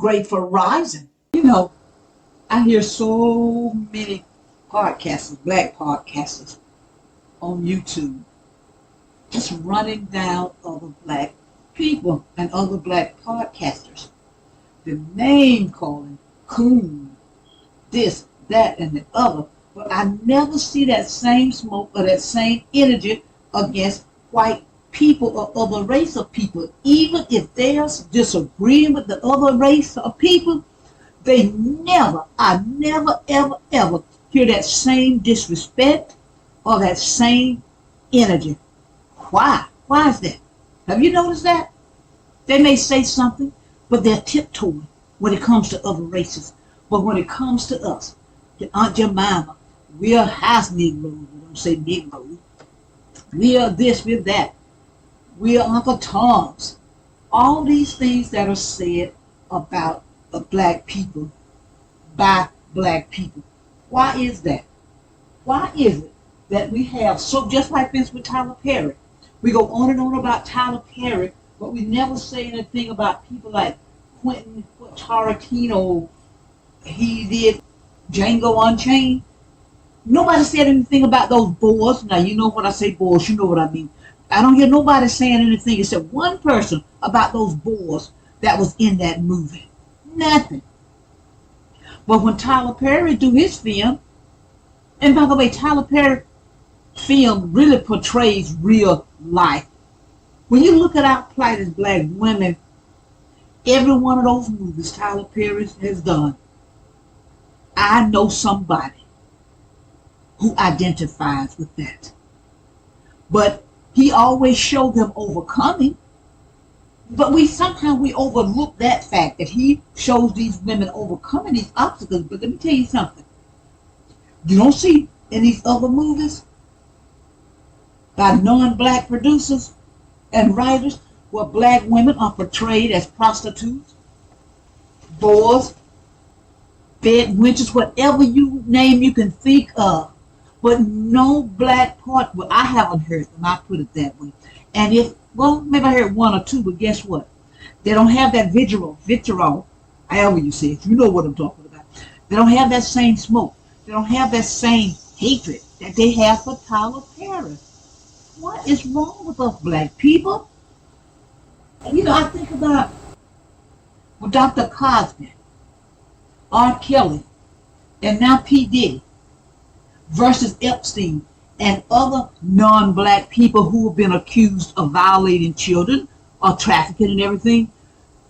great for rising. You know, I hear so many podcasters, black podcasters on YouTube, just running down other black people and other black podcasters. The name calling, coon, this, that, and the other. But I never see that same smoke or that same energy against white people or other race of people. Even if they're disagreeing with the other race of people, I never, ever, ever hear that same disrespect or that same energy. Why? Why is that? Have you noticed that? They may say something, but they're tiptoeing when it comes to other races. But when it comes to us, to Aunt Jemima, we are house Negroes. We don't say Negroes. We are this, we're that. We are Uncle Tom's. All these things that are said about the black people by black people. Why is that? Why is it that we have, so just like this with Tyler Perry, we go on and on about Tyler Perry, but we never say anything about people like Quentin Tarantino, he did Django Unchained. Nobody said anything about those boys. Now, you know when I say boys, you know what I mean. I don't hear nobody saying anything except one person about those boys that was in that movie. Nothing. But when Tyler Perry do his film, and by the way, Tyler Perry film really portrays real life. When you look at our plight as black women, every one of those movies Tyler Perry has done, I know somebody who identifies with that. But he always showed them overcoming. But sometimes we overlook that fact that he shows these women overcoming these obstacles. But let me tell you something. You don't see in these other movies by non-black producers and writers where black women are portrayed as prostitutes, whores, bed wenches, whatever you name you can think of. But no black part, well, I haven't heard them, I put it that way. And maybe I heard one or two, but guess what? They don't have that vitriol, however you say it, you know what I'm talking about. They don't have that same smoke. They don't have that same hatred that they have for Tyler Perry. What is wrong with us black people? You know, I think about Dr. Cosby, R. Kelly, and now P. Diddy versus Epstein and other non-black people who have been accused of violating children or trafficking and everything.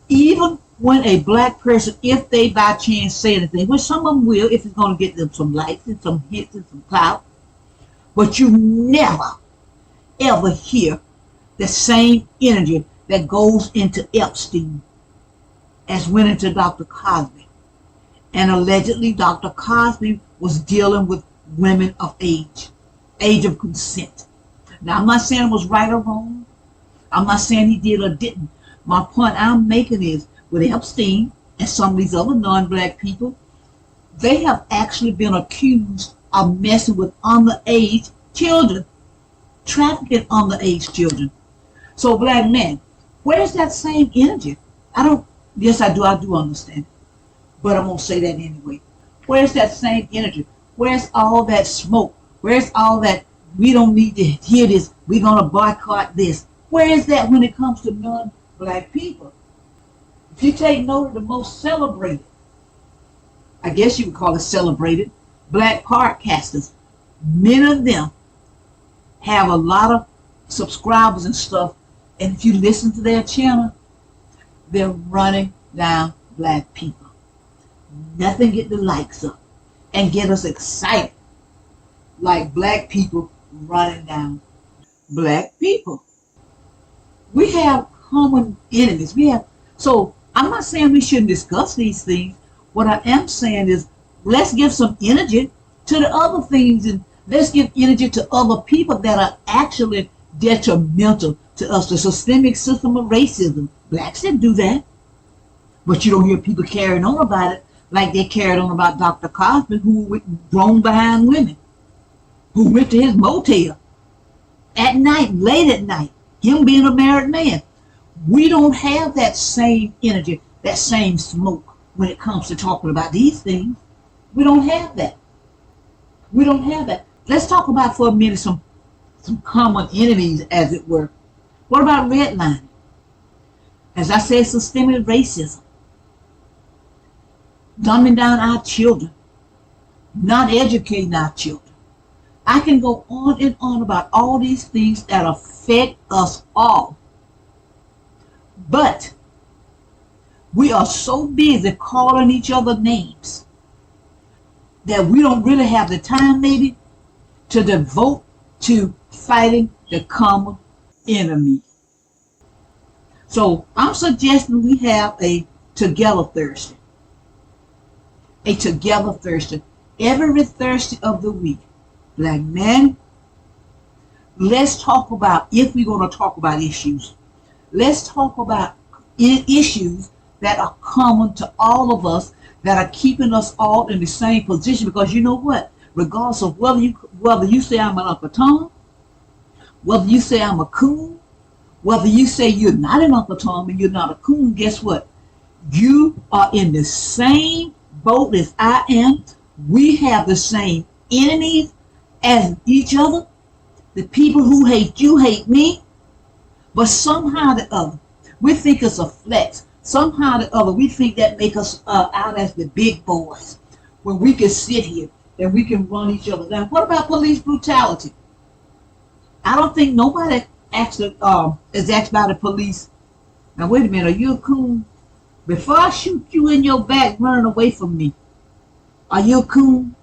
Even when a black person, if they by chance say anything, which some of them will if it's going to get them some likes and some hits and some clout, but you never ever hear the same energy that goes into Epstein as went into Dr. Cosby. And allegedly Dr. Cosby was dealing with women of age of consent. Now, I'm not saying it was right or wrong. I'm not saying he did or didn't. My point I'm making is with Epstein and some of these other non-black people, they have actually been accused of messing with underage children, trafficking underage children. So black men, where's that same energy? Yes I do understand it, but I'm going to say that anyway. Where's that same energy? Where's all that smoke? Where's all that, we don't need to hear this, we're going to boycott this? Where is that when it comes to non-black people? If you take note of the most celebrated, I guess you would call it celebrated, black podcasters, many of them have a lot of subscribers and stuff, and if you listen to their channel, they're running down black people. Nothing get the likes up and get us excited like black people running down black people. We have common enemies. So I'm not saying we shouldn't discuss these things. What I am saying is let's give some energy to the other things, and let's give energy to other people that are actually detrimental to us. The systemic system of racism. Blacks didn't do that. But you don't hear people carrying on about it like they carried on about Dr. Cosby, who went grown behind women, who went to his motel at night, late at night, him being a married man. We don't have that same energy, that same smoke. when it comes to talking about these things. We don't have that. We don't have that. Let's talk about for a minute some common enemies, as it were. What about redlining? As I said, systemic racism, dumbing down our children, not educating our children. I can go on and on about all these things that affect us all. But we are so busy calling each other names that we don't really have the time maybe to devote to fighting the common enemy. So I'm suggesting we have a Together Thursday. A Together Thursday. Every Thursday of the week. Black men, let's talk about, if we're going to talk about issues, let's talk about issues that are common to all of us, that are keeping us all in the same position. Because you know what? Regardless of whether you say I'm an Uncle Tom, whether you say I'm a coon, whether you say you're not an Uncle Tom and you're not a coon, guess what? You are in the same boat as I am. We have the same enemies as each other. The people who hate you hate me. But somehow or the other, we think it's a flex. Somehow or the other, we think that make us out as the big boys. When we can sit here and we can run each other down. What about police brutality? I don't think nobody actually is asked by the police. Now wait a minute, are you a coon? Before I shoot you in your back running away from me, are you a coon?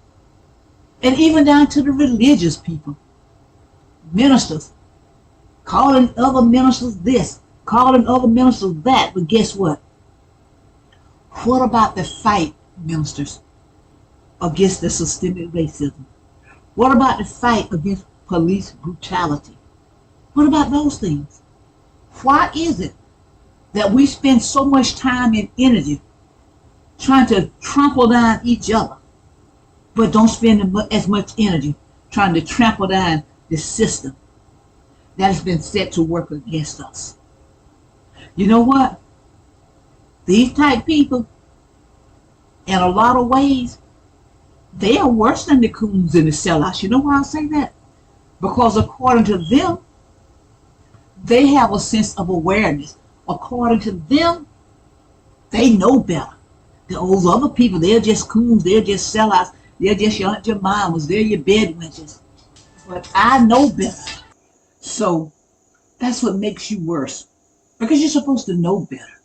And even down to the religious people, ministers, calling other ministers this, calling other ministers that. But guess what? What about the fight, ministers, against the systemic racism? What about the fight against police brutality? What about those things? Why is it that we spend so much time and energy trying to trample down each other, but don't spend as much energy trying to trample down the system that has been set to work against us? You know what? These type people, in a lot of ways, they are worse than the coons and the sellouts. You know why I say that? Because according to them, they have a sense of awareness. According to them, they know better. Those other people, they're just coons, they're just sellouts, they're just your Aunt Jemimas, they're your bedwenches. But I know better. So that's what makes you worse. Because you're supposed to know better.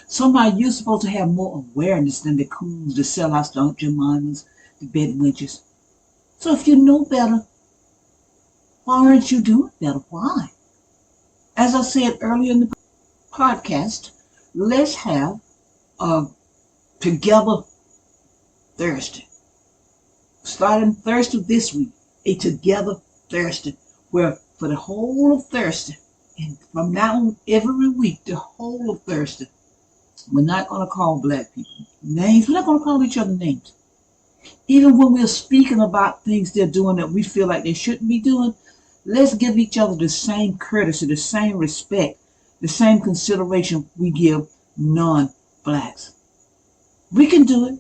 Somehow you're supposed to have more awareness than the coons, the sellouts, the Aunt Jemimas, the bedwenches. So if you know better, why aren't you doing better? Why? As I said earlier in the podcast, let's have a Together Thursday. Starting Thursday this week, a Together Thursday, where for the whole of Thursday, and from now on every week, the whole of Thursday, we're not going to call black people names. We're not going to call each other names. Even when we're speaking about things they're doing that we feel like they shouldn't be doing, let's give each other the same courtesy, the same respect, the same consideration we give non-blacks. We can do it.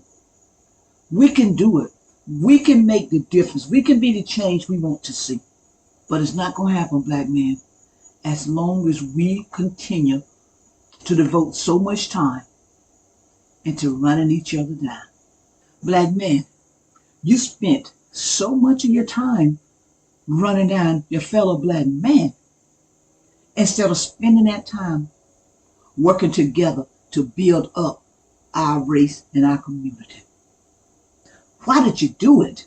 We can do it. We can make the difference. We can be the change we want to see. But it's not going to happen, black men, as long as we continue to devote so much time into running each other down. Black men, you spent so much of your time running down your fellow black man instead of spending that time working together to build up our race and our community. Why did you do it?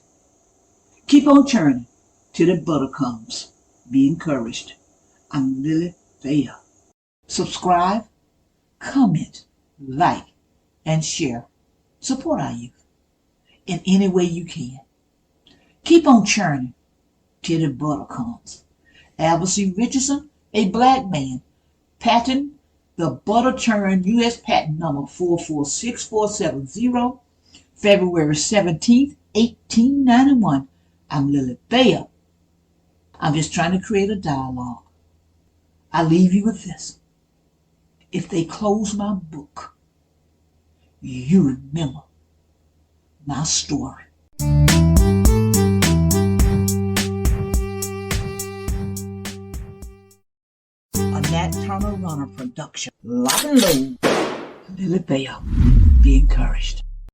Keep on churning till the butter comes. Be encouraged. I'm LilyBell. Subscribe, comment, like, and share. Support our youth in any way you can. Keep on churning till the butter comes. Albert C. Richardson, a black man, patent the butter churn U.S. patent number 446470, February 17th, 1891. I'm LilyBell. I'm just trying to create a dialogue. I leave you with this. If they close my book, you remember my story. A Nat Turner Runner production. Lock and load. LilyBell. Be encouraged.